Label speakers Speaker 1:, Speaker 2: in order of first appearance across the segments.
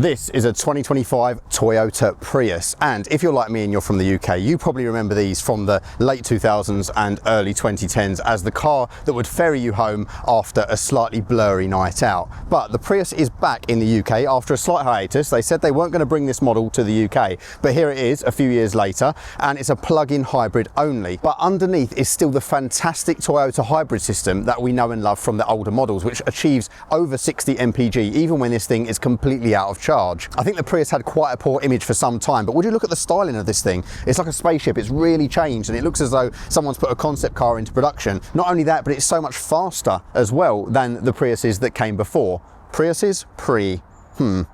Speaker 1: This is a 2025 Toyota Prius, and if you're like me and you're from the UK, you probably remember these from the late 2000s and early 2010s as the car that would ferry you home after a slightly blurry night out. But the Prius is back in the UK after a slight hiatus. They said they weren't going to bring this model to the UK, but here it is a few years later, and it's a plug-in hybrid only. But underneath is still the fantastic Toyota hybrid system that we know and love from the older models, which achieves over 60 mpg even when this thing is completely out of charge. I think the Prius had quite a poor image for some time, but would you look at the styling of this thing? It's like a spaceship. It's really changed, and it looks as though someone's put a concept car into production. Not only that, but it's so much faster as well than the Priuses that came before. Priuses?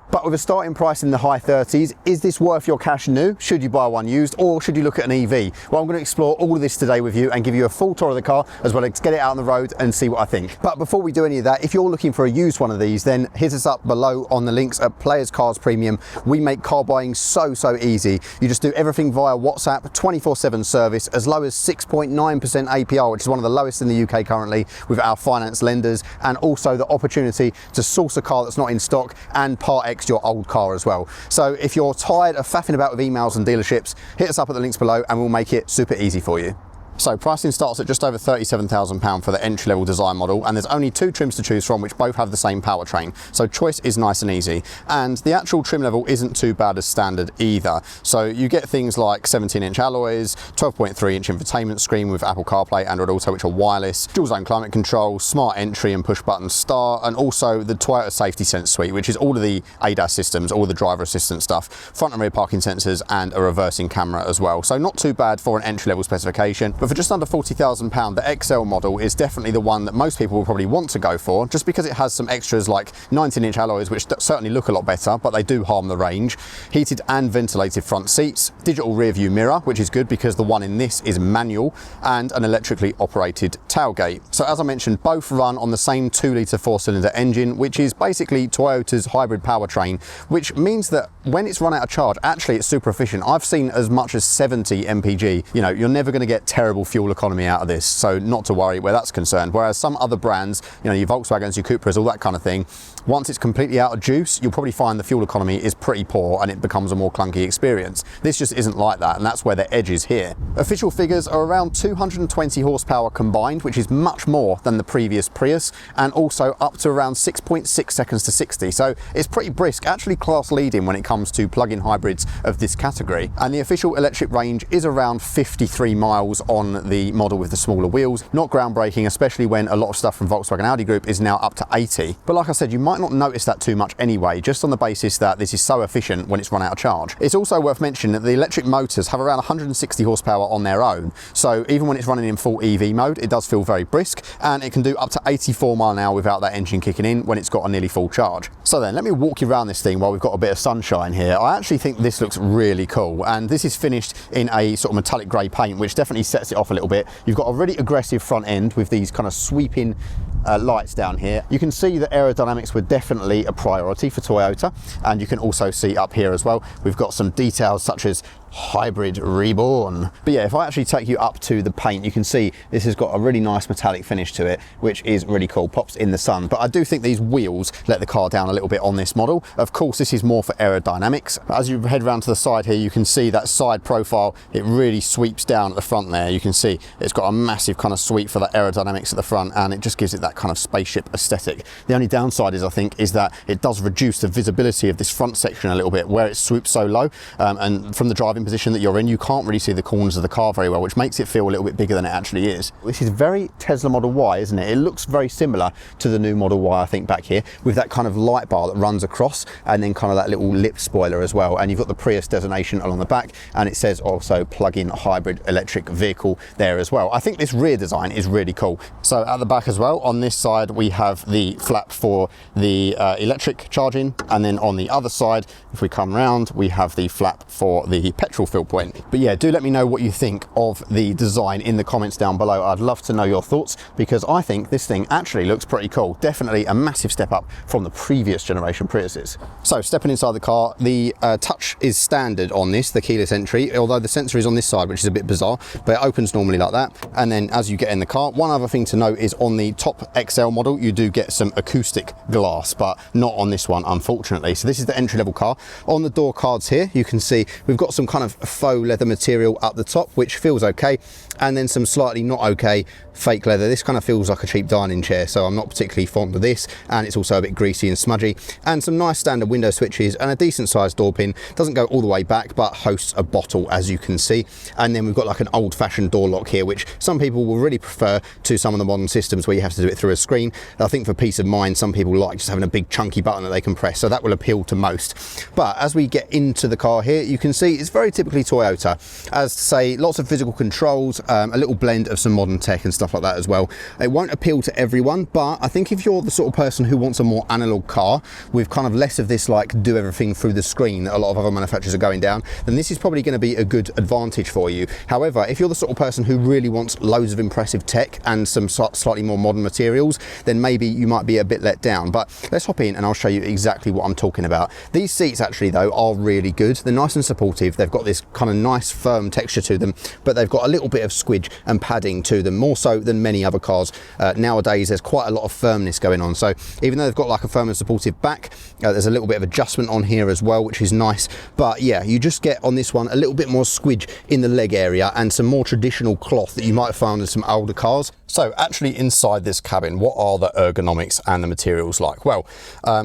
Speaker 1: But with a starting price in the high 30s, is this worth your cash new? Should you buy one used, or should you look at an EV? Well, I'm going to explore all of this today with you and give you a full tour of the car, as well as get it out on the road and see what I think. But before we do any of that, if you're looking for a used one of these, then hit us up below on the links at Players Cars Premium. We make car buying so easy. You just do everything via WhatsApp, 24/7 service, as low as 6.9% APR, which is one of the lowest in the UK currently with our finance lenders, and also the opportunity to source a car that's not in stock and part X your old car as well. So if you're tired of faffing about with emails and dealerships, hit us up at the links below and we'll make it super easy for you. So pricing starts at just over £37,000 for the entry-level design model, and there's only two trims to choose from which both have the same powertrain, so choice is nice and easy. And the actual trim level isn't too bad as standard either. So you get things like 17-inch alloys, 12.3-inch infotainment screen with Apple CarPlay, Android Auto, which are wireless, dual zone climate control, smart entry and push button start, and also the Toyota Safety Sense suite, which is all of the ADAS systems, all the driver assistance stuff, front and rear parking sensors, and a reversing camera as well. So not too bad for an entry-level specification. But for just under £40,000, the XL model is definitely the one that most people will probably want to go for, just because it has some extras like 19-inch alloys, which certainly look a lot better, but they do harm the range, heated and ventilated front seats, digital rear view mirror, which is good because the one in this is manual, and an electrically operated tailgate. So as I mentioned, both run on the same 2-litre 4-cylinder engine, which is basically Toyota's hybrid powertrain, which means that when it's run out of charge, actually it's super efficient. I've seen as much as 70 mpg. You know, you're never going to get terrible fuel economy out of this, so not to worry where that's concerned. Whereas some other brands, you know, your Volkswagens, your Cupras, all that kind of thing, once it's completely out of juice, you'll probably find the fuel economy is pretty poor and it becomes a more clunky experience. This just isn't like that, and that's where the edge is here. Official figures are around 220 horsepower combined, which is much more than the previous Prius, and also up to around 6.6 seconds to 60. So it's pretty brisk, actually class leading when it comes to plug-in hybrids of this category. And the official electric range is around 53 miles on the model with the smaller wheels. Not groundbreaking, especially when a lot of stuff from Volkswagen Audi Group is now up to 80. But like I said, you might not notice that too much anyway, just on the basis that this is so efficient when it's run out of charge. It's also worth mentioning that the electric motors have around 160 horsepower on their own, so even when it's running in full EV mode, it does feel very brisk, and it can do up to 84 miles an hour without that engine kicking in when it's got a nearly full charge. So then, let me walk you around this thing while we've got a bit of sunshine here. I actually think this looks really cool, and this is finished in a sort of metallic grey paint, which definitely sets it off a little bit. You've got a really aggressive front end with these kind of sweeping lights down here. You can see that aerodynamics were definitely a priority for Toyota, and you can also see up here as well, we've got some details such as hybrid reborn. But yeah, if I actually take you up to the paint, you can see this has got a really nice metallic finish to it, which is really cool, pops in the sun. But I do think these wheels let the car down a little bit on this model. Of course, this is more for aerodynamics. As you head around to the side here, you can see that side profile, it really sweeps down at the front there. You can see it's got a massive kind of sweep for that aerodynamics at the front, and it just gives it that kind of spaceship aesthetic. The only downside is, I think, is that it does reduce the visibility of this front section a little bit where it swoops so low, and from the driving position that you're in, you can't really see the corners of the car very well, which makes it feel a little bit bigger than it actually is. This is very Tesla Model Y, isn't it? It looks very similar to the new Model Y, I think, back here, with that kind of light bar that runs across, and then kind of that little lip spoiler as well. And you've got the Prius designation along the back, and it says also plug-in hybrid electric vehicle there as well. I think this rear design is really cool. So at the back as well, on this side, we have the flap for the electric charging, and then on the other side, if we come round, we have the flap for the petrol fill point. But yeah, do let me know what you think of the design in the comments down below. I'd love to know your thoughts, because I think this thing actually looks pretty cool. Definitely a massive step up from the previous generation Priuses. So stepping inside the car, the touch is standard on this, the keyless entry, although the sensor is on this side, which is a bit bizarre, but it opens normally like that. And then as you get in the car, one other thing to note is on the top XL model, you do get some acoustic glass, but not on this one, unfortunately. So this is the entry-level car. On the door cards here, you can see we've got some kind of faux leather material up the top, which feels okay, and then some slightly not okay fake leather. This kind of feels like a cheap dining chair, so I'm not particularly fond of this, and it's also a bit greasy and smudgy. And some nice standard window switches and a decent sized door pin. Doesn't go all the way back, but hosts a bottle, as you can see. And then we've got like an old-fashioned door lock here, which some people will really prefer to some of the modern systems where you have to do it through a screen. I think for peace of mind, some people like just having a big chunky button that they can press, so that will appeal to most. But as we get into the car here, you can see it's very typically Toyota. As to say, lots of physical controls, a little blend of some modern tech and stuff like that as well. It won't appeal to everyone, but I think if you're the sort of person who wants a more analog car with kind of less of this like do everything through the screen that a lot of other manufacturers are going down, then this is probably going to be a good advantage for you. However, if you're the sort of person who really wants loads of impressive tech and some slightly more modern materials, then maybe you might be a bit let down. But let's hop in and I'll show you exactly what I'm talking about. These seats actually though are really good. They're nice and supportive. They've got this kind of nice firm texture to them, but they've got a little bit of squidge and padding to them, more so than many other cars. Nowadays there's quite a lot of firmness going on, so even though they've got like a firm and supportive back, there's a little bit of adjustment on here as well, which is nice. But yeah, you just get on this one a little bit more squidge in the leg area and some more traditional cloth that you might have found in some older cars. So actually inside this cabin, what are the ergonomics and the materials like? Well,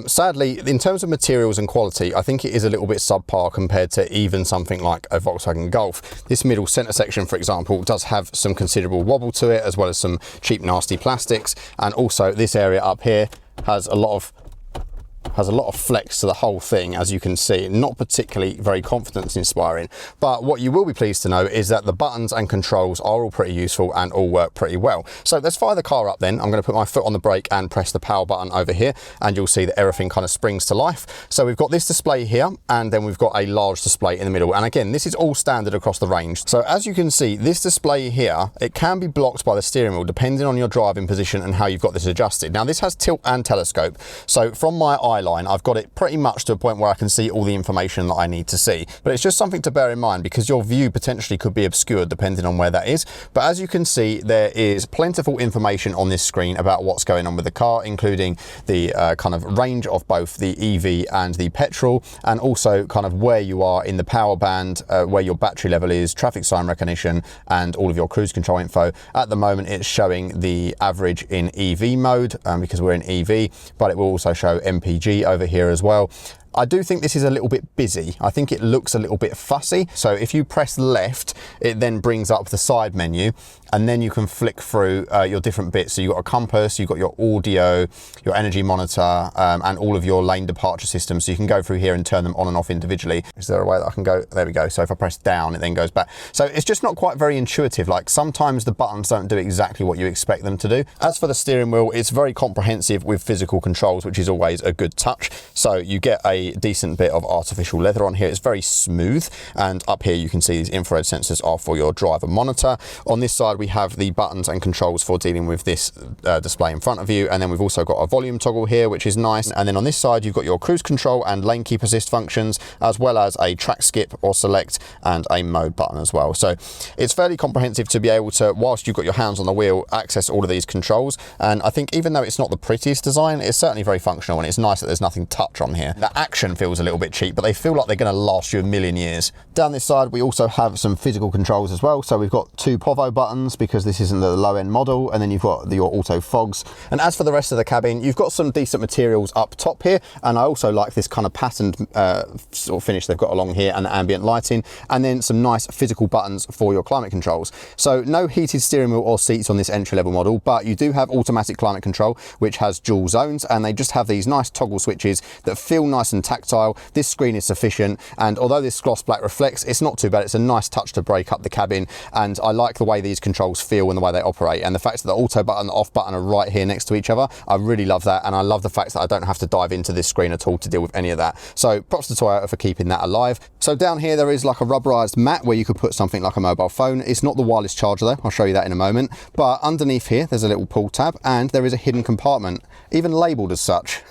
Speaker 1: sadly, in terms of materials and quality, I think it is a little bit subpar compared to even something like a Volkswagen Golf. This middle center section, for example, does have some considerable wobble to it, as well as some cheap nasty plastics, and also this area up here has a lot of flex to the whole thing, as you can see. Not particularly very confidence inspiring, but what you will be pleased to know is that the buttons and controls are all pretty useful and all work pretty well. So let's fire the car up then. I'm going to put my foot on the brake and press the power button over here, and you'll see that everything kind of springs to life. So we've got this display here, and then we've got a large display in the middle, and again, this is all standard across the range. So as you can see, this display here, it can be blocked by the steering wheel depending on your driving position and how you've got this adjusted. Now this has tilt and telescope, so from my eye line, I've got it pretty much to a point where I can see all the information that I need to see. But it's just something to bear in mind, because your view potentially could be obscured depending on where that is. But as you can see, there is plentiful information on this screen about what's going on with the car, including the kind of range of both the EV and the petrol, and also kind of where you are in the power band, where your battery level is, traffic sign recognition, and all of your cruise control info. At the moment, it's showing the average in EV mode because we're in EV, but it will also show MPG over here as well. I do think this is a little bit busy. I think it looks a little bit fussy. So if you press left, it then brings up the side menu, and then you can flick through your different bits. So you've got a compass, you've got your audio, your energy monitor, and all of your lane departure systems. So you can go through here and turn them on and off individually. Is there a way that I can go? There we go. So if I press down, it then goes back. So it's just not quite very intuitive. Like sometimes the buttons don't do exactly what you expect them to do. As for the steering wheel, it's very comprehensive with physical controls, which is always a good touch. So you get a decent bit of artificial leather on here. It's very smooth, and up here you can see these infrared sensors are for your driver monitor. On this side we have the buttons and controls for dealing with this display in front of you, and then we've also got a volume toggle here, which is nice. And then on this side you've got your cruise control and lane keep assist functions, as well as a track skip or select and a mode button as well. So it's fairly comprehensive to be able to, whilst you've got your hands on the wheel, access all of these controls. And I think even though it's not the prettiest design, it's certainly very functional, and it's nice that there's nothing touch on here. The action feels a little bit cheap, but they feel like they're going to last you a million years. Down this side we also have some physical controls as well. So we've got two povo buttons because this isn't the low end model, and then you've got your auto fogs. And as for the rest of the cabin, you've got some decent materials up top here, and I also like this kind of patterned sort of finish they've got along here, and the ambient lighting, and then some nice physical buttons for your climate controls. So no heated steering wheel or seats on this entry level model, but you do have automatic climate control, which has dual zones, and they just have these nice toggle switches that feel nice and tactile. This screen is sufficient, and although this gloss black reflects, it's not too bad. It's a nice touch to break up the cabin, and I like the way these controls feel and the way they operate, and the fact that the auto button and the off button are right here next to each other. I really love that, and I love the fact that I don't have to dive into this screen at all to deal with any of that. So props to Toyota for keeping that alive. So down here there is like a rubberized mat where you could put something like a mobile phone. It's not the wireless charger though, I'll show you that in a moment. But underneath here there's a little pull tab, and there is a hidden compartment, even labeled as such.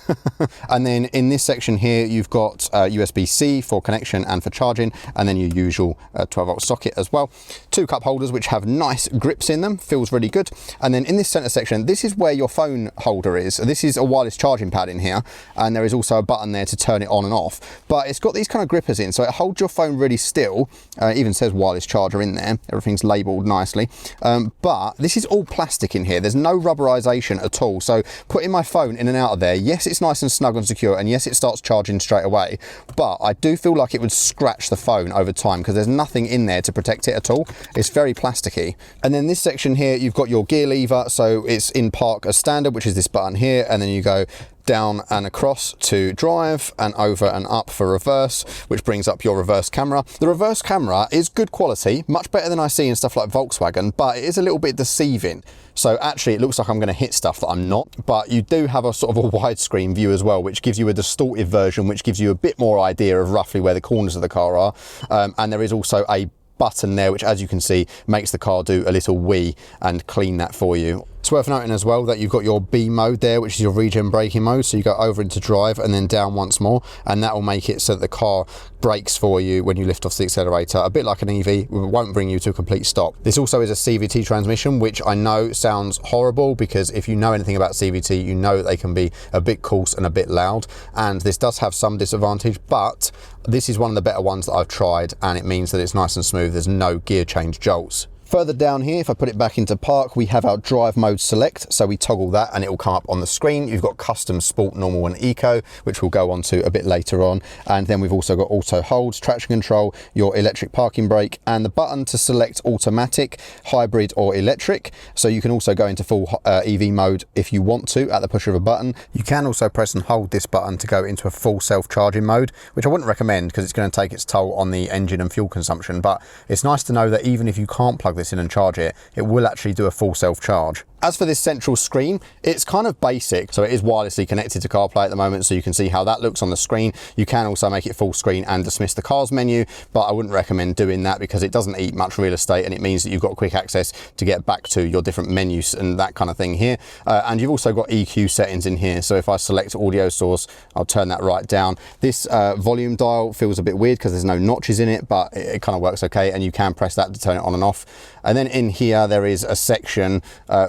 Speaker 1: And then in this section here you've got USB-C for connection and for charging, and then your usual 12 volt socket as well. Two cup holders which have nice grips in them, feels really good. And then in this center section, this is where your phone holder is. This is a wireless charging pad in here, and there is also a button there to turn it on and off, but it's got these kind of grippers in, so it holds your phone really still. It even says wireless charger in there, everything's labeled nicely, but this is all plastic in here. There's no rubberization at all, so putting my phone in and out of there, yes, it's nice and snug and secure, and yes, it starts charging straight away, but I do feel like it would scratch the phone over time because there's nothing in there to protect it at all. It's very plasticky. And then this section here, you've got your gear lever, so it's in park as standard, which is this button here, and then you go down and across to drive, and over and up for reverse, which brings up your reverse camera. The reverse camera is good quality, much better than I see in stuff like Volkswagen, but it is a little bit deceiving. So actually it looks like I'm going to hit stuff that I'm not, but you do have a sort of a widescreen view as well, which gives you a distorted version, which gives you a bit more idea of roughly where the corners of the car are. And there is also a button there, which, as you can see, makes the car do a little wee and clean that for you. It's worth noting as well that you've got your B mode there, which is your regen braking mode. So you go over into drive and then down once more, and that will make it so that the car brakes for you when you lift off the accelerator, a bit like an EV. It won't bring you to a complete stop. This also is a CVT transmission, which I know sounds horrible, because if you know anything about CVT, you know that they can be a bit coarse and a bit loud, and this does have some disadvantage, but this is one of the better ones that I've tried, and it means that it's nice and smooth. There's no gear change jolts. Further down here, if I put it back into park, we have our drive mode select. So we toggle that and it will come up on the screen. You've got custom, sport, normal and eco, which we'll go on to a bit later on. And then we've also got auto holds, traction control, your electric parking brake, and the button to select automatic, hybrid or electric. So you can also go into full EV mode if you want to at the push of a button. You can also press and hold this button to go into a full self-charging mode, which I wouldn't recommend because it's going to take its toll on the engine and fuel consumption. But it's nice to know that even if you can't plug this in and charge it, it will actually do a full self-charge. As for this central screen, it's kind of basic. So it is wirelessly connected to CarPlay at the moment, so you can see how that looks on the screen. You can also make it full screen and dismiss the cars menu, but I wouldn't recommend doing that because it doesn't eat much real estate, and it means that you've got quick access to get back to your different menus and that kind of thing here. And you've also got EQ settings in here. So if I select audio source, I'll turn that right down. This volume dial feels a bit weird because there's no notches in it, but it kind of works okay, and you can press that to turn it on and off. And then in here, there is a section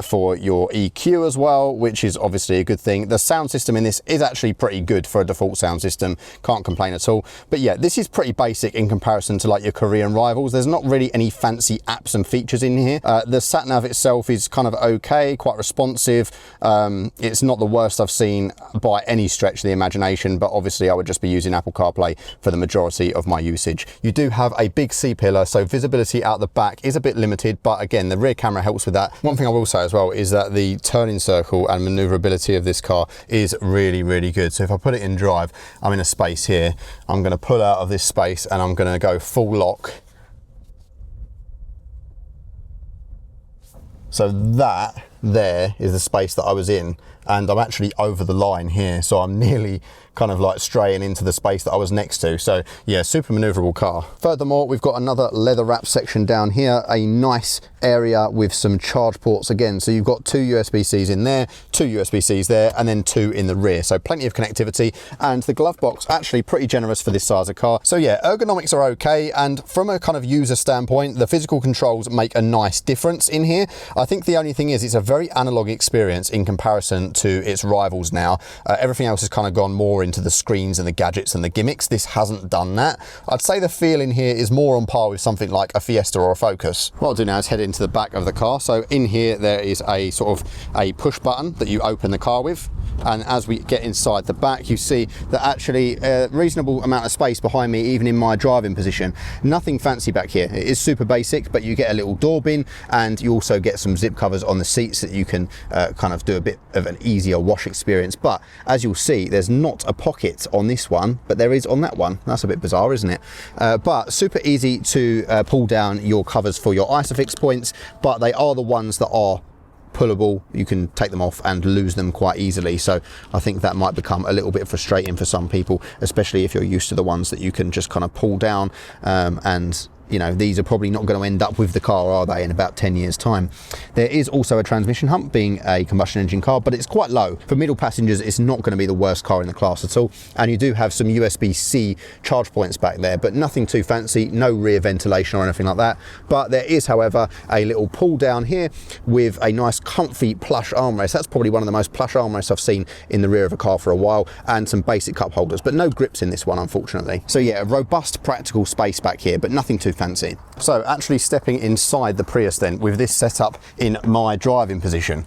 Speaker 1: for your EQ as well, which is obviously a good thing. The sound system in this is actually pretty good for a default sound system. Can't complain at all. But yeah, this is pretty basic in comparison to like your Korean rivals. There's not really any fancy apps and features in here. The sat nav itself is kind of okay, quite responsive. It's not the worst I've seen by any stretch of the imagination, but obviously I would just be using Apple CarPlay for the majority of my usage. You do have a big C-pillar, so visibility out the back is a bit limited, but again, the rear camera helps with that. One thing I will say as well is that the turning circle and maneuverability of this car is really, really good. So if I put it in drive, I'm in a space here. I'm going to pull out of this space and I'm going to go full lock. So that there is the space that I was in, and I'm actually over the line here, so I'm nearly kind of like straying into the space that I was next to. So yeah, super maneuverable car. Furthermore, we've got another leather wrap section down here, a nice area with some charge ports again. So you've got 2 USB-Cs in there, 2 USB-Cs there, and then 2 in the rear. So plenty of connectivity, and the glove box actually pretty generous for this size of car. So yeah, ergonomics are okay, and from a kind of user standpoint, the physical controls make a nice difference in here. I think the only thing is it's a very analog experience in comparison to its rivals now. Everything else has kind of gone more into the screens and the gadgets and the gimmicks. This hasn't done that. I'd say the feel in here is more on par with something like a Fiesta or a Focus. What I'll do now is head into the back of the car. So in here there is a sort of a push button that you open the car with, and as we get inside the back, you see that actually a reasonable amount of space behind me, even in my driving position. Nothing fancy back here. It is super basic, but you get a little door bin, and you also get some zip covers on the seats that you can kind of do a bit of an easier wash experience. But as you'll see, there's not a pocket on this one, but there is on that one. That's a bit bizarre, isn't it? But super easy to pull down your covers for your ISOFIX points, but they are the ones that are pullable. You can take them off and lose them quite easily, so I think that might become a little bit frustrating for some people, especially if you're used to the ones that you can just kind of pull down and you know, these are probably not going to end up with the car, are they, in about 10 years time. There is also a transmission hump, being a combustion engine car, but it's quite low. For middle passengers, it's not going to be the worst car in the class at all. And you do have some USB-C charge points back there, but nothing too fancy, no rear ventilation or anything like that. But there is, however, a little pull down here with a nice comfy plush armrest. That's probably one of the most plush armrests I've seen in the rear of a car for a while, and some basic cup holders, but no grips in this one, unfortunately. So yeah, a robust, practical space back here, but nothing too fancy. So actually stepping inside the Prius then, with this setup in my driving position.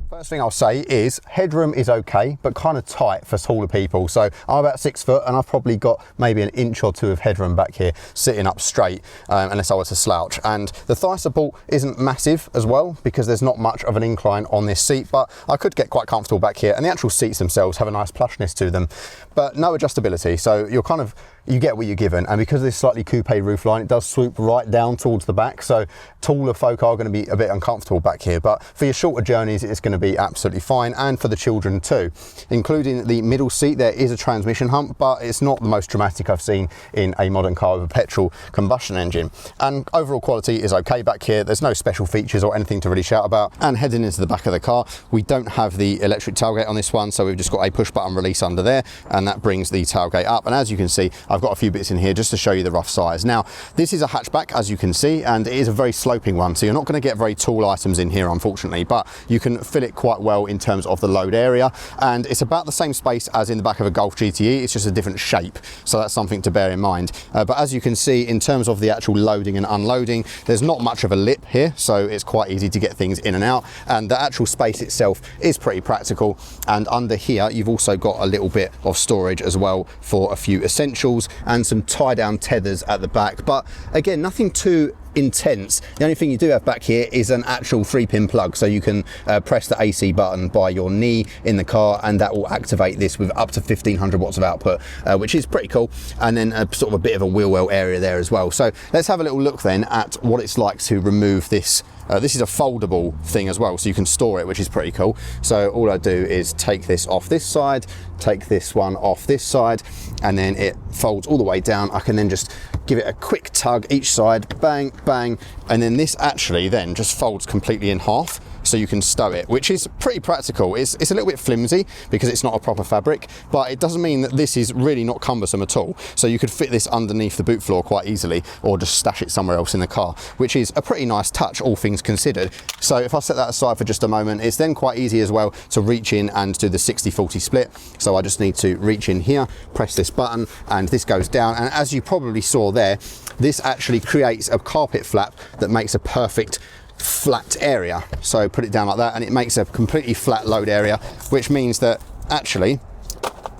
Speaker 1: First thing I'll say is headroom is okay, but kind of tight for taller people. So I'm about 6 foot and I've probably got maybe an inch or two of headroom back here sitting up straight, unless I were to slouch. And the thigh support isn't massive as well, because there's not much of an incline on this seat, but I could get quite comfortable back here. And the actual seats themselves have a nice plushness to them, but no adjustability. So you're kind of, you get what you're given. And because of this slightly coupe roofline, it does swoop right down towards the back. So taller folk are going to be a bit uncomfortable back here, but for your shorter journeys, it's going to be absolutely fine. And for the children too. Including the middle seat, there is a transmission hump, but it's not the most dramatic I've seen in a modern car with a petrol combustion engine. And overall quality is okay back here. There's no special features or anything to really shout about. And heading into the back of the car, we don't have the electric tailgate on this one, so we've just got a push button release under there, and that brings the tailgate up. And as you can see, I've got a few bits in here just to show you the rough size. Now, this is a hatchback, as you can see, and it is a very sloping one, so you're not going to get very tall items in here, unfortunately, but you can fill it quite well in terms of the load area. And it's about the same space as in the back of a Golf GTE, it's just a different shape, so that's something to bear in mind. But as you can see, in terms of the actual loading and unloading, there's not much of a lip here, so it's quite easy to get things in and out, and the actual space itself is pretty practical. And under here, you've also got a little bit of storage as well for a few essentials and some tie down tethers at the back, but again, nothing too intense. The only thing you do have back here is an actual 3-pin plug, so you can press the AC button by your knee in the car, and that will activate this with up to 1500 watts of output, which is pretty cool. And then sort of a bit of a wheel well area there as well. So let's have a little look then at what it's like to remove this. This is a foldable thing as well, so you can store it, which is pretty cool. So all I do is take this off this side, take this one off this side, and then it folds all the way down. I can then just give it a quick tug each side, bang, bang, and then this actually then just folds completely in half, so you can stow it, which is pretty practical. It's a little bit flimsy because it's not a proper fabric, but it doesn't mean that this is really not cumbersome at all. So you could fit this underneath the boot floor quite easily, or just stash it somewhere else in the car, which is a pretty nice touch, all things considered. So if I set that aside for just a moment, it's then quite easy as well to reach in and do the 60-40 split. So I just need to reach in here, press this button, and this goes down. And as you probably saw there, this actually creates a carpet flap that makes a perfect flat area. So put it down like that and it makes a completely flat load area, which means that actually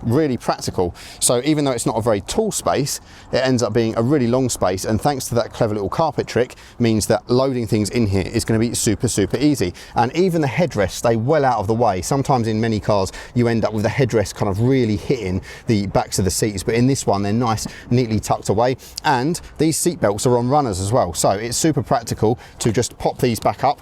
Speaker 1: really practical. So even though it's not a very tall space, it ends up being a really long space, and thanks to that clever little carpet trick, means that loading things in here is going to be super easy. And even the headrests stay well out of the way. Sometimes in many cars you end up with the headrest kind of really hitting the backs of the seats, but in this one they're nice, neatly tucked away. And these seat belts are on runners as well, so it's super practical to just pop these back up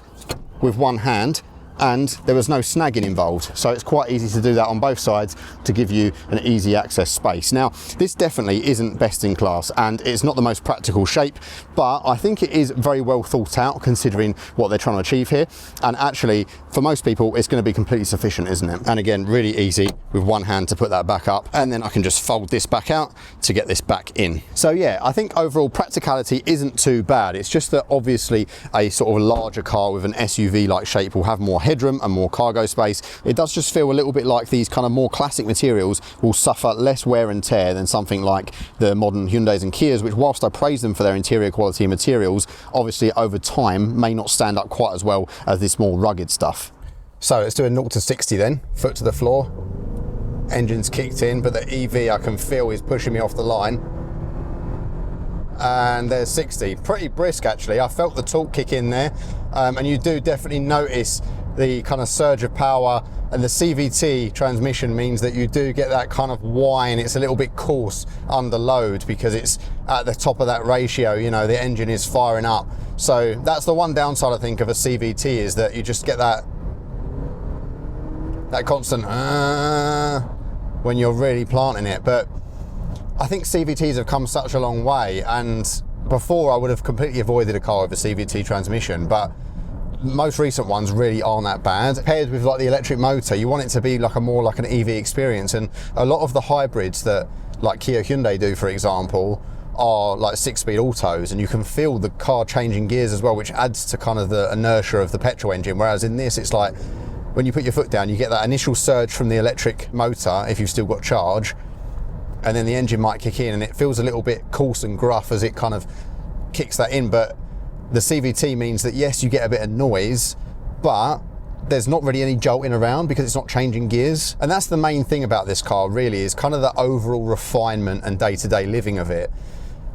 Speaker 1: with one hand, and there was no snagging involved, so it's quite easy to do that on both sides to give you an easy access space. Now, this definitely isn't best in class, and it's not the most practical shape, but I think it is very well thought out considering what they're trying to achieve here. And actually, for most people, it's going to be completely sufficient, isn't it? And again, really easy with one hand to put that back up, and then I can just fold this back out to get this back in. So yeah, I think overall practicality isn't too bad. It's just that obviously a sort of larger car with an SUV-like shape will have more headroom and more cargo space. It does just feel a little bit like these kind of more classic materials will suffer less wear and tear than something like the modern Hyundais and Kias, which, whilst I praise them for their interior quality and materials, obviously over time may not stand up quite as well as this more rugged stuff. So let's do a 0 to 60 then, foot to the floor. Engine's kicked in, but the EV I can feel is pushing me off the line. And there's 60, pretty brisk actually. I felt the torque kick in there, and you do definitely notice the kind of surge of power, and the CVT transmission means that you do get that kind of whine. It's a little bit coarse under load because it's at the top of that ratio, you know, the engine is firing up. So that's the one downside I think of a CVT, is that you just get that constant when you're really planting it. But I think CVTs have come such a long way, and before I would have completely avoided a car with a CVT transmission, but most recent ones really aren't that bad. Paired with like the electric motor, you want it to be like more like an EV experience, and a lot of the hybrids that like Kia Hyundai do, for example, are like 6-speed autos, and you can feel the car changing gears as well, which adds to kind of the inertia of the petrol engine, whereas in this it's like when you put your foot down you get that initial surge from the electric motor if you've still got charge, and then the engine might kick in and it feels a little bit coarse and gruff as it kind of kicks that in. But the CVT means that yes, you get a bit of noise, but there's not really any jolting around because it's not changing gears. And that's the main thing about this car really, is kind of the overall refinement and day-to-day living of it.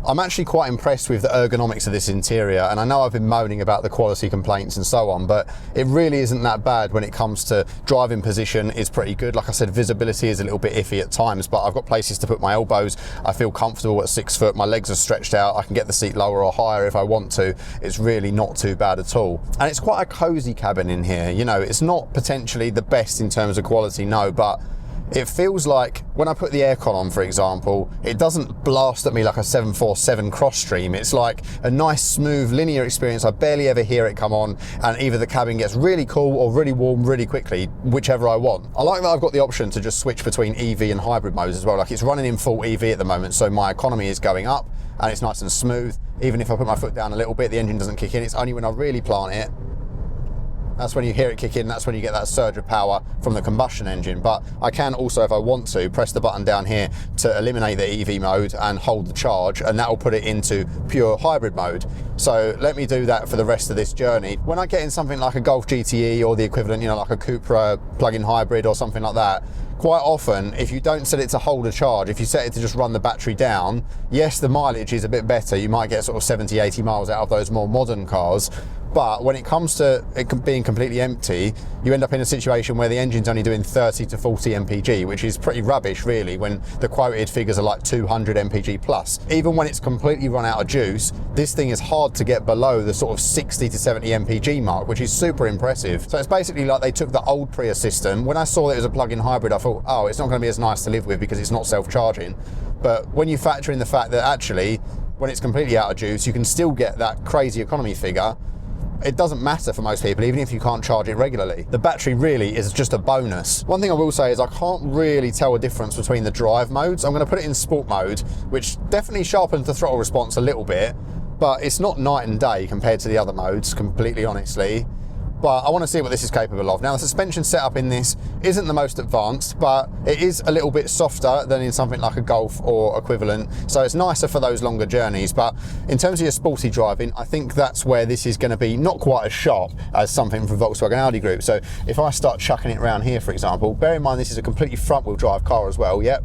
Speaker 1: I'm actually quite impressed with the ergonomics of this interior, and I know I've been moaning about the quality complaints and so on, but it really isn't that bad when it comes to driving position. Is pretty good. Like I said, visibility is a little bit iffy at times, but I've got places to put my elbows. I feel comfortable at 6 foot. My legs are stretched out. I can get the seat lower or higher if I want to. It's really not too bad at all. And it's quite a cozy cabin in here. You know, it's not potentially the best in terms of quality, no, but it feels like when I put the aircon on, for example, it doesn't blast at me like a 747 cross stream. It's like a nice, smooth, linear experience. I barely ever hear it come on, and either the cabin gets really cool or really warm really quickly, whichever I want. I like that I've got the option to just switch between EV and hybrid modes as well. Like, it's running in full EV at the moment, so my economy is going up and it's nice and smooth. Even if I put my foot down a little bit, the engine doesn't kick in. It's only when I really plant it, that's when you hear it kick in, that's when you get that surge of power from the combustion engine. But I can also, if I want to, press the button down here to eliminate the EV mode and hold the charge, and that will put it into pure hybrid mode. So let me do that for the rest of this journey. When I get in something like a Golf GTE or the equivalent, you know, like a Cupra plug-in hybrid or something like that, quite often, if you don't set it to hold a charge, if you set it to just run the battery down, yes, the mileage is a bit better. You might get sort of 70, 80 miles out of those more modern cars. But when it comes to it being completely empty, you end up in a situation where the engine's only doing 30 to 40 mpg, which is pretty rubbish really, when the quoted figures are like 200 mpg plus. Even when it's completely run out of juice, this thing is hard to get below the sort of 60 to 70 mpg mark, which is super impressive. So it's basically like they took the old Prius system. When I saw that it was a plug-in hybrid, I thought, oh, it's not going to be as nice to live with because it's not self-charging. But when you factor in the fact that actually, when it's completely out of juice, you can still get that crazy economy figure, it doesn't matter for most people, even if you can't charge it regularly. The battery really is just a bonus. One thing I will say is I can't really tell a difference between the drive modes. I'm going to put it in sport mode, which definitely sharpens the throttle response a little bit, but it's not night and day compared to the other modes, completely honestly. But I want to see what this is capable of. Now, the suspension setup in this isn't the most advanced, but it is a little bit softer than in something like a Golf or equivalent, so it's nicer for those longer journeys. But in terms of your sporty driving, I think that's where this is going to be not quite as sharp as something from Volkswagen Audi Group. So if I start chucking it around here, for example, bear in mind this is a completely front-wheel drive car as well. Yep,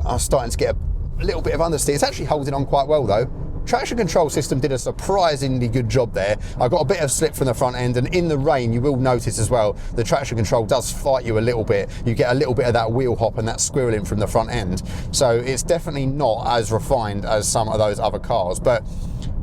Speaker 1: I'm starting to get a little bit of understeer. It's actually holding on quite well though. Traction control system did a surprisingly good job there. I got a bit of slip from the front end, and in the rain you will notice as well the traction control does fight you a little bit. You get a little bit of that wheel hop and that squirreling from the front end. So it's definitely not as refined as some of those other cars, but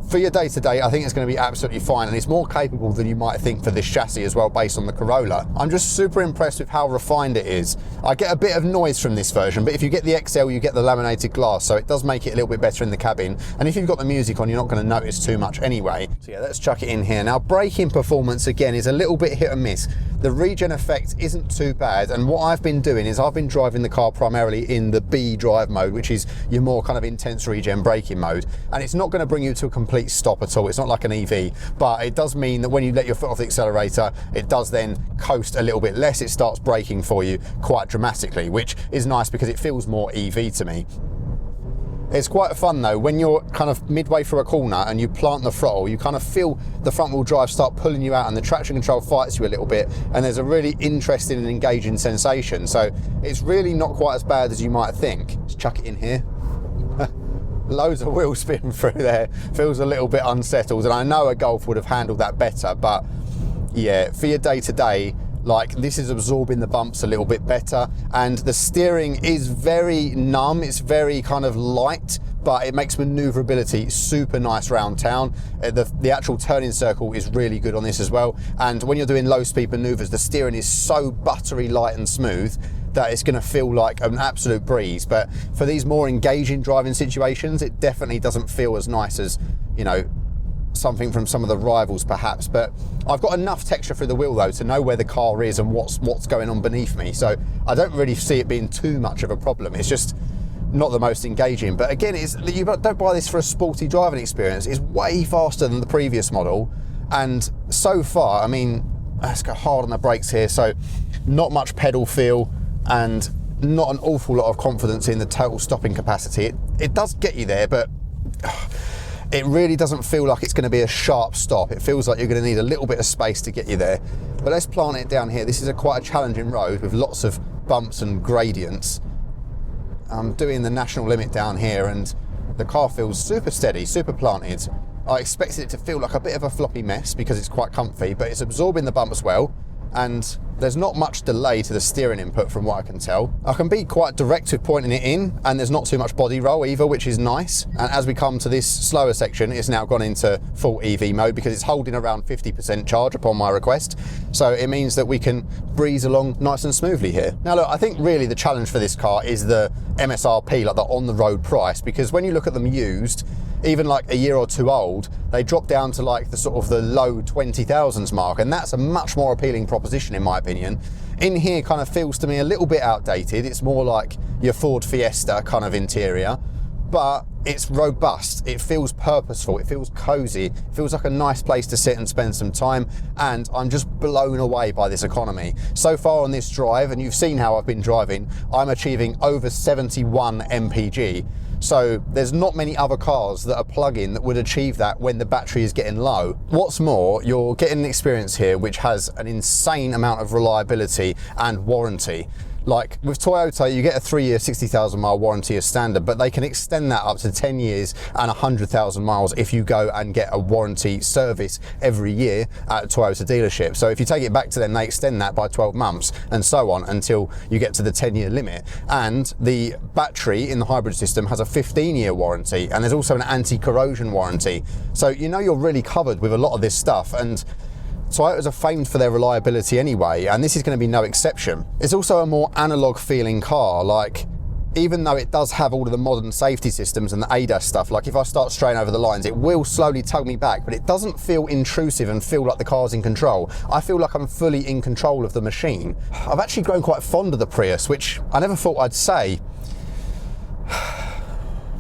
Speaker 1: for your day-to-day, I think it's going to be absolutely fine, and it's more capable than you might think for this chassis as well, based on the Corolla. I'm just super impressed with how refined it is. I get a bit of noise from this version, but if you get the XL, you get the laminated glass, so it does make it a little bit better in the cabin. And if you've got the music on, you're not going to notice too much anyway. So yeah, let's chuck it in here. Now, braking performance, again, is a little bit hit and miss. The regen effect isn't too bad, and what I've been doing is I've been driving the car primarily in the B drive mode, which is your more kind of intense regen braking mode, and it's not going to bring you to a complete stop at all. It's not like an EV, but it does mean that when you let your foot off the accelerator, it does then coast a little bit less. It starts braking for you quite dramatically, which is nice because it feels more EV to me. It's quite fun though, when you're kind of midway through a corner and you plant the throttle, you kind of feel the front wheel drive start pulling you out, and the traction control fights you a little bit, and there's a really interesting and engaging sensation. So it's really not quite as bad as you might think. Let's chuck it in here. Loads of wheel spin through there, feels a little bit unsettled, and I know a Golf would have handled that better, but yeah, for your day-to-day, like, this is absorbing the bumps a little bit better, and the steering is very numb. It's very kind of light, but it makes maneuverability super nice round town. The actual turning circle is really good on this as well, and when you're doing low speed maneuvers, the steering is so buttery light and smooth that it's going to feel like an absolute breeze. But for these more engaging driving situations, it definitely doesn't feel as nice as, you know, something from some of the rivals perhaps. But I've got enough texture through the wheel though to know where the car is and what's going on beneath me, so I don't really see it being too much of a problem. It's just not the most engaging. But again, you don't buy this for a sporty driving experience. It's way faster than the previous model, and so far, I mean, let's go hard on the brakes here, so not much pedal feel and not an awful lot of confidence in the total stopping capacity. It does get you there, but it really doesn't feel like it's going to be a sharp stop. It feels like you're going to need a little bit of space to get you there. But let's plant it down here. This is quite a challenging road with lots of bumps and gradients. I'm doing the national limit down here and the car feels super steady, super planted. I expected it to feel like a bit of a floppy mess because it's quite comfy, but it's absorbing the bumps well, and there's not much delay to the steering input from what I can tell. I can be quite direct with pointing it in, and there's not too much body roll either, which is nice. And as we come to this slower section, it's now gone into full EV mode because it's holding around 50% charge upon my request. So it means that we can breeze along nice and smoothly here. Now look, I think really the challenge for this car is the MSRP, like the on the road price, because when you look at them used, even like a year or two old, they drop down to like the sort of the low 20,000s mark, and that's a much more appealing proposition in my opinion. In here kind of feels to me a little bit outdated. It's more like your Ford Fiesta kind of interior, but it's robust, it feels purposeful, it feels cozy, it feels like a nice place to sit and spend some time, and I'm just blown away by this economy. So far on this drive, and you've seen how I've been driving, I'm achieving over 71 mpg. So there's not many other cars that are plug-in that would achieve that when the battery is getting low. What's more, you're getting an experience here which has an insane amount of reliability and warranty. Like with Toyota, you get a 3-year, 60,000 mile warranty as standard, but they can extend that up to 10 years and 100,000 miles if you go and get a warranty service every year at a Toyota dealership. So if you take it back to them, they extend that by 12 months and so on until you get to the 10-year limit. And the battery in the hybrid system has a 15-year warranty, and there's also an anti-corrosion warranty. So you know you're really covered with a lot of this stuff, and Toyotas are famed for their reliability anyway, and this is going to be no exception. It's also a more analog feeling car. Like, even though it does have all of the modern safety systems and the ADAS stuff, like if I start straying over the lines, it will slowly tug me back, but it doesn't feel intrusive and feel like the car's in control. I feel like I'm fully in control of the machine. I've actually grown quite fond of the Prius, which I never thought I'd say.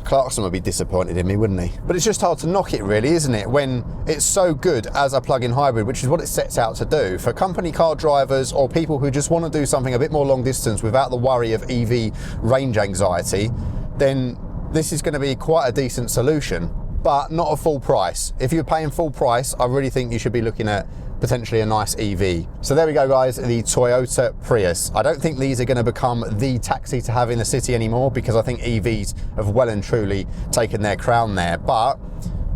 Speaker 1: Clarkson would be disappointed in me, wouldn't he? But it's just hard to knock it really, isn't it, when it's so good as a plug-in hybrid, which is what it sets out to do. For company car drivers or people who just want to do something a bit more long distance without the worry of EV range anxiety, then this is going to be quite a decent solution, but not a full price. If you're paying full price, I really think you should be looking at potentially a nice EV. So there we go guys, the Toyota Prius. I don't think these are going to become the taxi to have in the city anymore, because I think EVs have well and truly taken their crown there, but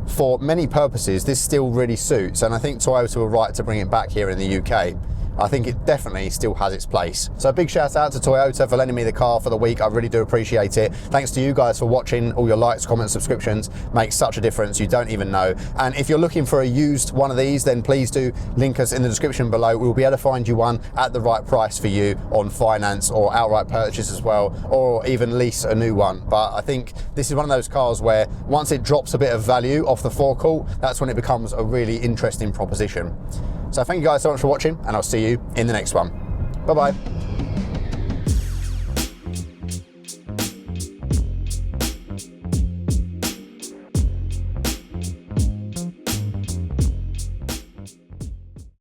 Speaker 1: for many purposes this still really suits, and I think Toyota were right to bring it back here in the UK. I think it definitely still has its place. So a big shout out to Toyota for lending me the car for the week. I really do appreciate it. Thanks to you guys for watching. All your likes, comments, subscriptions make such a difference, you don't even know. And if you're looking for a used one of these, then please do link us in the description below. We'll be able to find you one at the right price for you on finance or outright purchase as well, or even lease a new one. But I think this is one of those cars where once it drops a bit of value off the forecourt, that's when it becomes a really interesting proposition. So thank you guys so much for watching, and I'll see you in the next one. Bye bye.